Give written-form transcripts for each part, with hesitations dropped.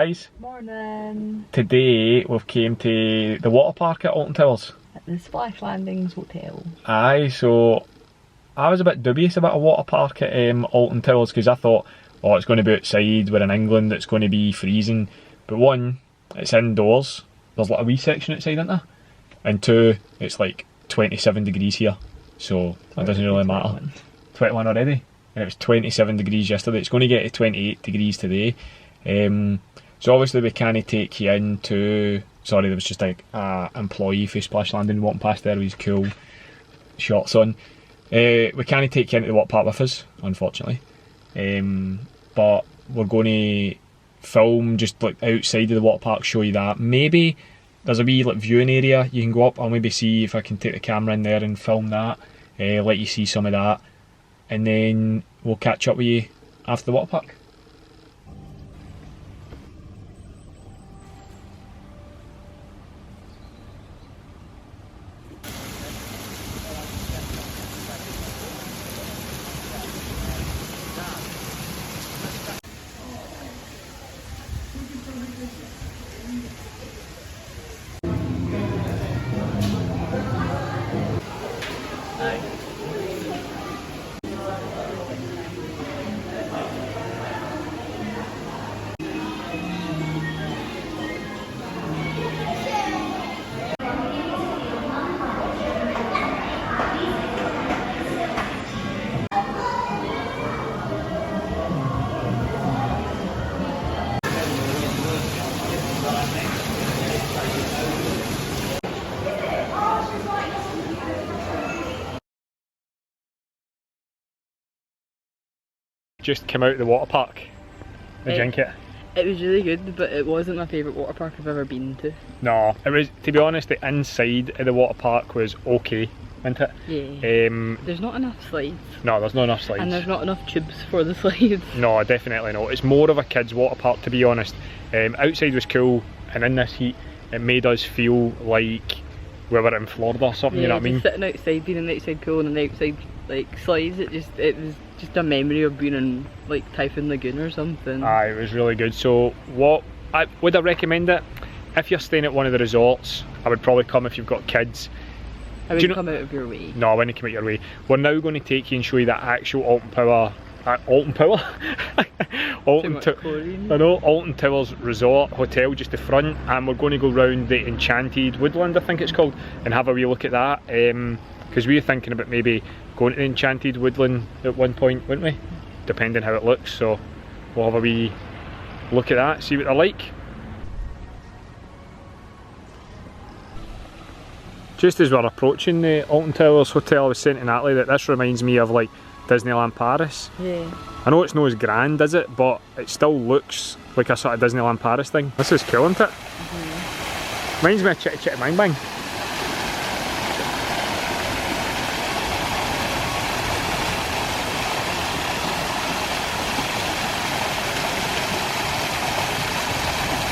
Guys, morning. today we've came to the water park at Alton Towers. At the Splash Landings Hotel. Aye, so I was a bit dubious about a water park at Alton Towers because I thought, oh, it's going to be outside, we're in England, it's going to be freezing. But one, it's indoors, there's like a wee section outside, isn't there? And two, it's like 27 degrees here, so that doesn't really matter. 21 already, and it was 27 degrees yesterday. It's going to get to 28 degrees today. So obviously we can't take you into, sorry, there was just like a employee for Splash Landing walking past there with his cool shorts on. We can't take you into the water park with us, unfortunately. But we're going to film just like outside of the water park, show you that. Maybe there's a wee like viewing area you can go up. I'll maybe see if I can take the camera in there and film that, let you see some of that, and then we'll catch up with you after the water park. Just came out of the water park. Did you think it? It was really good, but it wasn't my favourite water park I've ever been to. No, it was, to be honest, the inside of the water park was okay, wasn't it? Yeah. There's not enough slides. No, there's not enough slides. And there's not enough tubes for the slides. No, definitely not. It's more of a kids' water park, to be honest. Outside was cool, and in this heat, it made us feel like we were in Florida or something, yeah, you know what I mean? Sitting outside, being in the outside pool and the outside like slides, it was just a memory of being in like Typhoon Lagoon or something. Aye, it was really good. So would I recommend it? If you're staying at one of the resorts, I would probably come if you've got kids. I wouldn't come out of your way. No, I wouldn't come out your way. We're now going to take you and show you that actual Alton Towers Resort Hotel, just the front, and we're going to go round the Enchanted Woodland, I think it's called, and have a wee look at that. Because we were thinking about maybe going to the Enchanted Woodland at one point, wouldn't we? Depending how it looks, so we'll have a wee look at that, see what they're like. Just as we're approaching the Alton Towers Hotel, I was saying to Natalie that this reminds me of like Disneyland Paris. Yeah. I know it's not as grand, is it? But it still looks like a sort of Disneyland Paris thing. This is cool, isn't it? Reminds me of Chitty Chitty Bang Bang.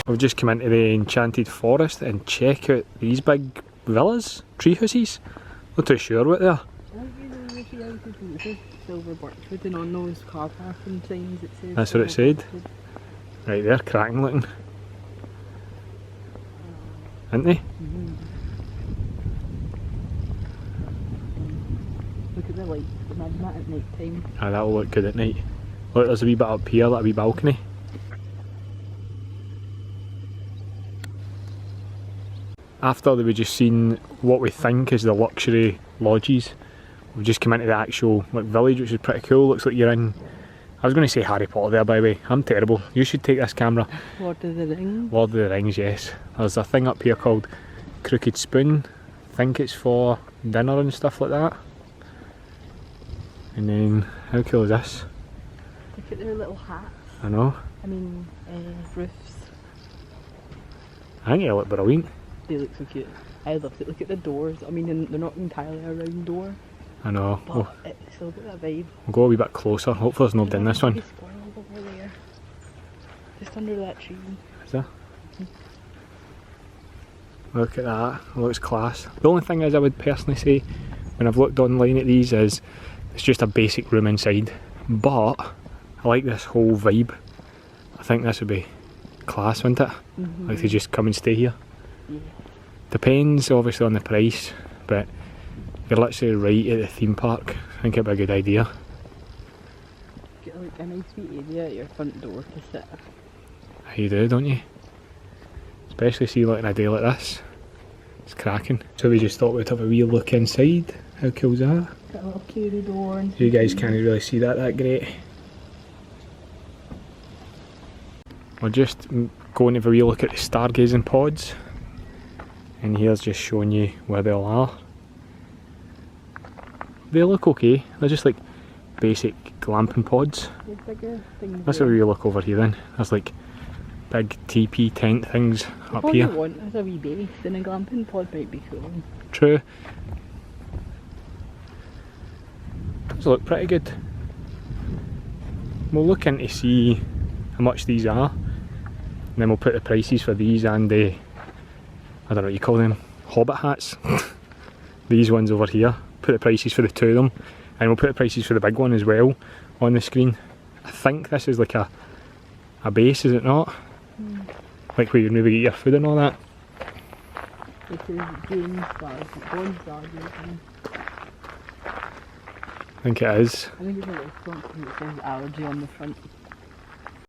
We've just come into the Enchanted Forest and check out these big villas, tree houses. Not too sure what they are. Silver birchwood, and on those car parking signs it says. That's what it said. Right, they're cracking looking. Aren't they? Look at the lights, imagine that at night time. Ah, that'll look good at night. Look, there's a wee bit up here, that wee balcony. After we've just seen what we think is the luxury lodges, we've just come into the actual like village, which is pretty cool. Looks like you're in, I was going to say Harry Potter there, by the way. I'm terrible. You should take this camera. Lord of the Rings. Lord of the Rings, yes. There's a thing up here called Crooked Spoon. I think it's for dinner and stuff like that. And then, how cool is this? Look at their little hats. I know. I mean, roofs. I think it'll look brilliant. They look so cute. I love it. Look at the doors. I mean, they're not entirely a round door. I know. But it's still got that vibe. We'll go a wee bit closer. Hopefully there's nobody in this one. Over there. Just under that tree. Is there? Look at that. It looks class. The only thing is I would personally say when I've looked online at these is it's just a basic room inside. But I like this whole vibe. I think this would be class, wouldn't it? Like to just come and stay here. Yeah. Depends obviously on the price, but you're literally right at the theme park. I think it'd be a good idea. Get like a nice wee area at your front door to sit. You do, don't you? Especially see like in a day like this. It's cracking. So we just thought we'd have a wee look inside. How cool's that? Got a little carry door. And You guys can't really see that great. We're just going to have a wee look at the stargazing pods. And here's just showing you where they all are. They look okay. They're just like basic glamping pods. bigger things. Let's have a wee look over here then. There's like big teepee tent things up here. All you want is a wee base, and a glamping pod might be cool. True. Those look pretty good. We'll look in to see how much these are, and then we'll put the prices for these and the, I don't know what you call them, hobbit hats. These ones over here. Put the prices for the two of them, and we'll put the prices for the big one as well on the screen. I think this is like a base, is it not? Like where you maybe get your food and all that. This is James Bond's Stargazing. I think it is. I think it's a restaurant because it says allergy on the front.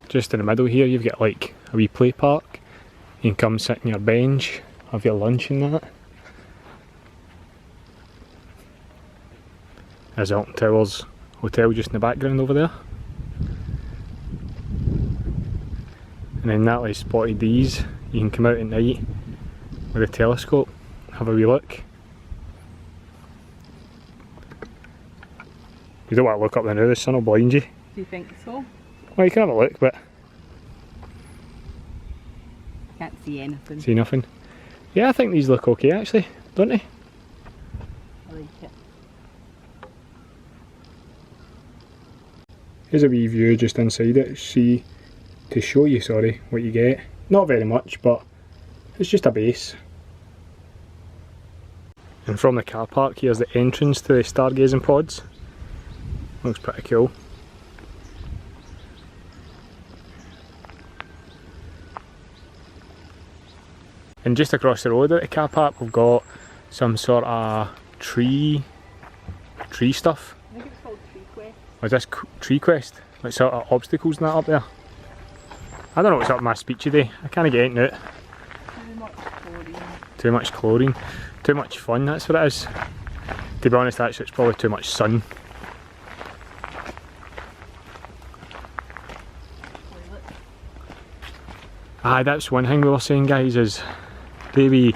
Just in the middle here you've got like a wee play park. You can come sit on your bench, have your lunch and that. There's Alton Towers Hotel just in the background over there. And then Natalie spotted these. You can come out at night with a telescope, have a wee look. You don't want to look up there now, the sun will blind you. Do you think so? Well, you can have a look, but Can't see anything. see nothing. Yeah, I think these look okay actually, don't they? I like it. Here's a wee view just inside it, to show you, sorry, what you get. Not very much, but it's just a base. And from the car park, here's the entrance to the stargazing pods. Looks pretty cool. And just across the road at the car park, we've got some sort of tree stuff. I think it's called Tree Quest. Was this tree quest? Like sort of obstacles and that up there? I don't know what's up with my speech today. I can't get into it. Too much chlorine. Too much chlorine. Too much fun, that's what it is. To be honest, actually it's probably too much sun. Toilet. Aye, that's one thing we were saying, guys, is the wee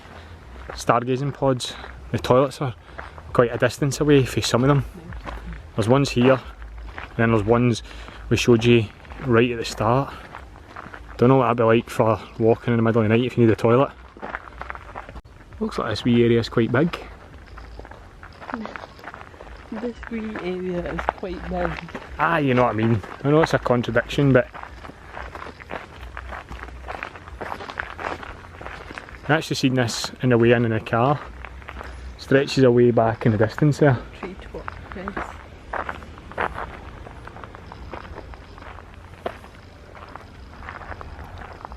stargazing pods, the toilets are quite a distance away from some of them. There's ones here, and then there's ones we showed you right at the start. Don't know what that'd be like for walking in the middle of the night if you need a toilet. Looks like this wee area is quite big. This wee area is quite big. Ah, you know what I mean. I know it's a contradiction, but I've actually seen this in the way in the car. Stretches away back in the distance there. Tree top, guys.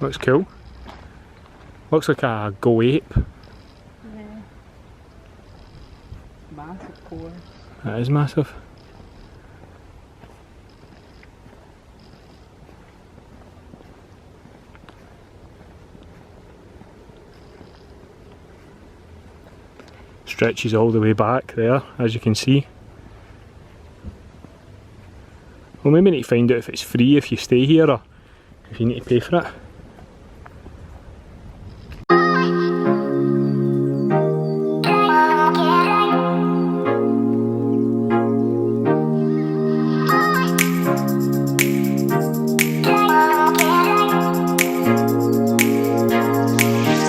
Looks cool. Looks like a go ape. Yeah. Massive core. That is massive. Stretches all the way back there, as you can see. We'll maybe need to find out if it's free if you stay here or if you need to pay for it.